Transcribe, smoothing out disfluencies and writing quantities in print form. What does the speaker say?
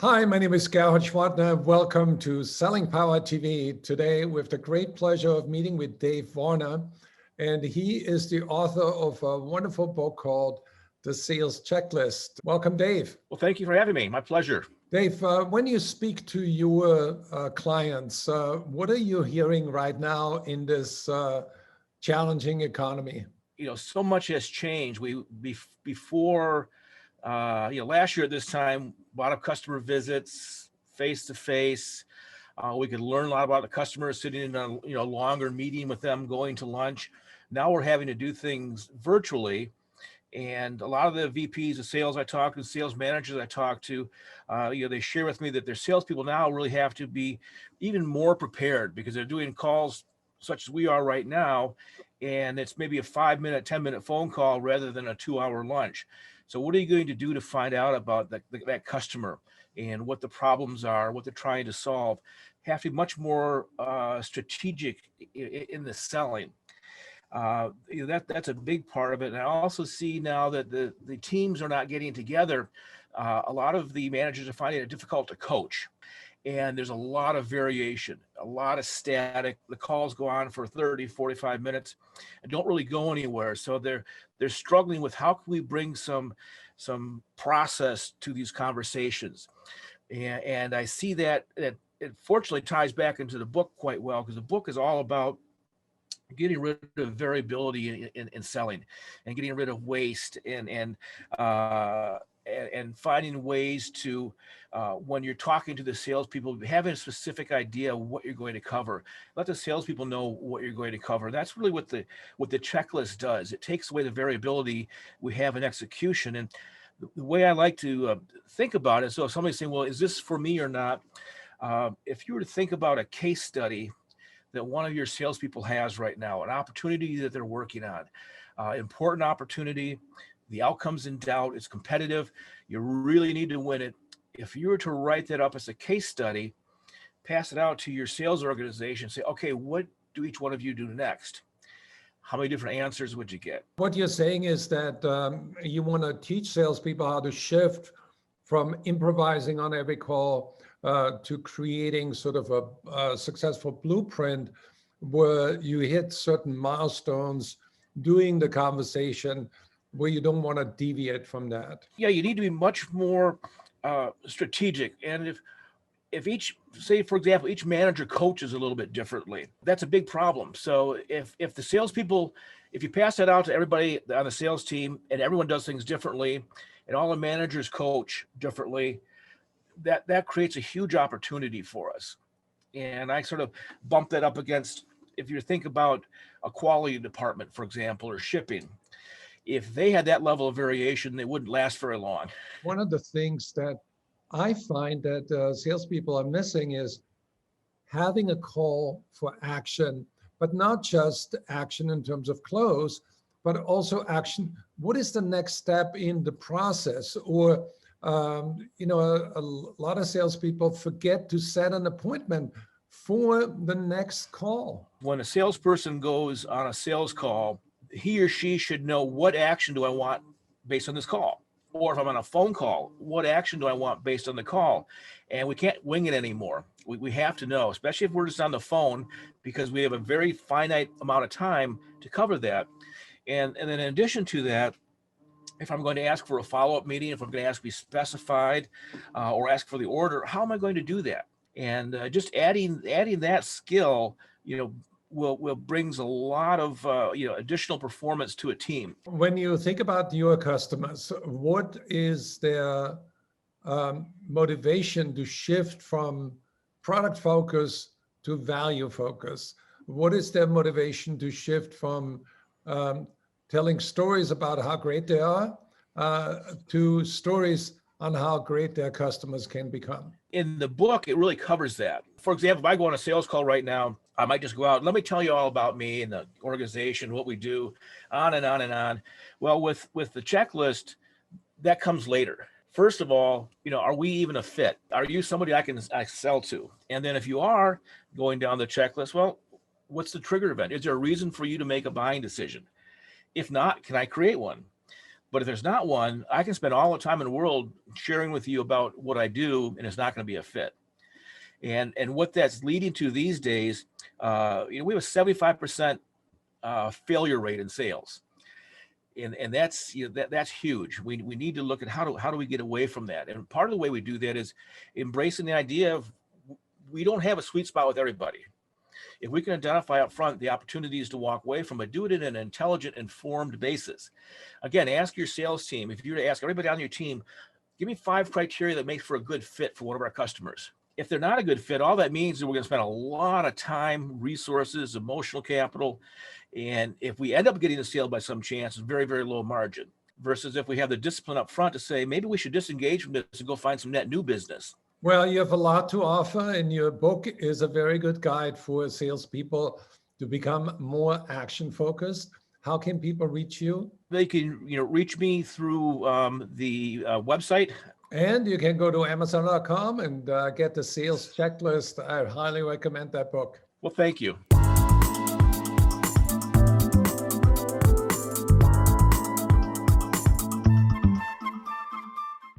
Hi, my name is Gerhard Schwartner. Welcome to Selling Power TV. Today, with the great pleasure of meeting with Dave Warner. And he is the author of a wonderful book called The Sales Checklist. Welcome, Dave. Well, thank you for having me. My pleasure. Dave, when you speak to your clients, what are you hearing right now in this challenging economy? So much has changed. Before last year at this time, a lot of customer visits, face to face. We could learn a lot about the customers, sitting in a longer meeting with them, going to lunch. Now we're having to do things virtually, and a lot of the VPs of sales I talk to, sales managers I talk to, they share with me that their salespeople now really have to be even more prepared because they're doing calls such as we are right now, and it's maybe a 5-minute, 10-minute phone call rather than a 2-hour lunch. So what are you going to do to find out about that customer and what the problems are, what they're trying to solve? Have to be much more strategic in the selling. That's a big part of it. And I also see now that the teams are not getting together. A lot of the managers are finding it difficult to coach. And there's a lot of variation, a lot of static. The calls go on for 30, 45 minutes and don't really go anywhere. So they're struggling with how can we bring some process to these conversations. And I see that it fortunately ties back into the book quite well, because the book is all about getting rid of variability in selling and getting rid of waste and finding ways to, when you're talking to the salespeople, having a specific idea of what you're going to cover. Let the salespeople know what you're going to cover. That's really what the checklist does. It takes away the variability we have in execution. And the way I like to think about it, so if somebody's saying, well, is this for me or not? If you were to think about a case study that one of your salespeople has right now, an opportunity that they're working on, important opportunity, the outcome's in doubt, it's competitive, you really need to win it. If you were to write that up as a case study, pass it out to your sales organization, say, okay, what do each one of you do next? How many different answers would you get? What you're saying is that you want to teach salespeople how to shift from improvising on every call to creating sort of a successful blueprint where you hit certain milestones during the conversation where you don't want to deviate from that. Yeah, you need to be much more strategic. And if each, say, for example, each manager coaches a little bit differently, that's a big problem. So if the salespeople, if you pass that out to everybody on the sales team and everyone does things differently and all the managers coach differently, that creates a huge opportunity for us. And I sort of bump that up against, if you think about a quality department, for example, or shipping, if they had that level of variation, they wouldn't last very long. One of the things that I find that salespeople are missing is having a call for action, but not just action in terms of close, but also action. What is the next step in the process? Or, a lot of salespeople forget to set an appointment for the next call. When a salesperson goes on a sales call, he or she should know, what action do I want based on this call? Or if I'm on a phone call, what action do I want based on the call? And we can't wing it anymore. We have to know, especially if we're just on the phone, because we have a very finite amount of time to cover that. And then in addition to that, if I'm going to ask for a follow-up meeting, if I'm going to ask to be specified or ask for the order, how am I going to do that? And just adding that skill, will brings a lot of additional performance to a team. When you think about your customers, what is their motivation to shift from product focus to value focus? What is their motivation to shift from telling stories about how great they are to stories on how great their customers can become? In the book, it really covers that. For example, if I go on a sales call right now, I might just go out, let me tell you all about me and the organization, what we do, on and on and on. Well, with the checklist, that comes later. First of all, are we even a fit? Are you somebody I sell to? And then if you are going down the checklist, well, what's the trigger event? Is there a reason for you to make a buying decision? If not, can I create one? But if there's not one, I can spend all the time in the world sharing with you about what I do, and it's not going to be a fit. And what that's leading to these days, we have a 75% failure rate in sales. And that's that's huge. We need to look at how do we get away from that. And part of the way we do that is embracing the idea of we don't have a sweet spot with everybody. If we can identify up front the opportunities to walk away from it, do it in an intelligent, informed basis. Again, ask your sales team. If you were to ask everybody on your team, give me 5 criteria that make for a good fit for one of our customers. If they're not a good fit, all that means is we're going to spend a lot of time, resources, emotional capital. And if we end up getting a sale by some chance, it's very, very low margin. Versus if we have the discipline up front to say, maybe we should disengage from this and go find some net new business. Well, you have a lot to offer, and your book is a very good guide for salespeople to become more action focused. How can people reach you? They can, reach me through the website. And you can go to Amazon.com and get the sales checklist. I highly recommend that book. Well, thank you.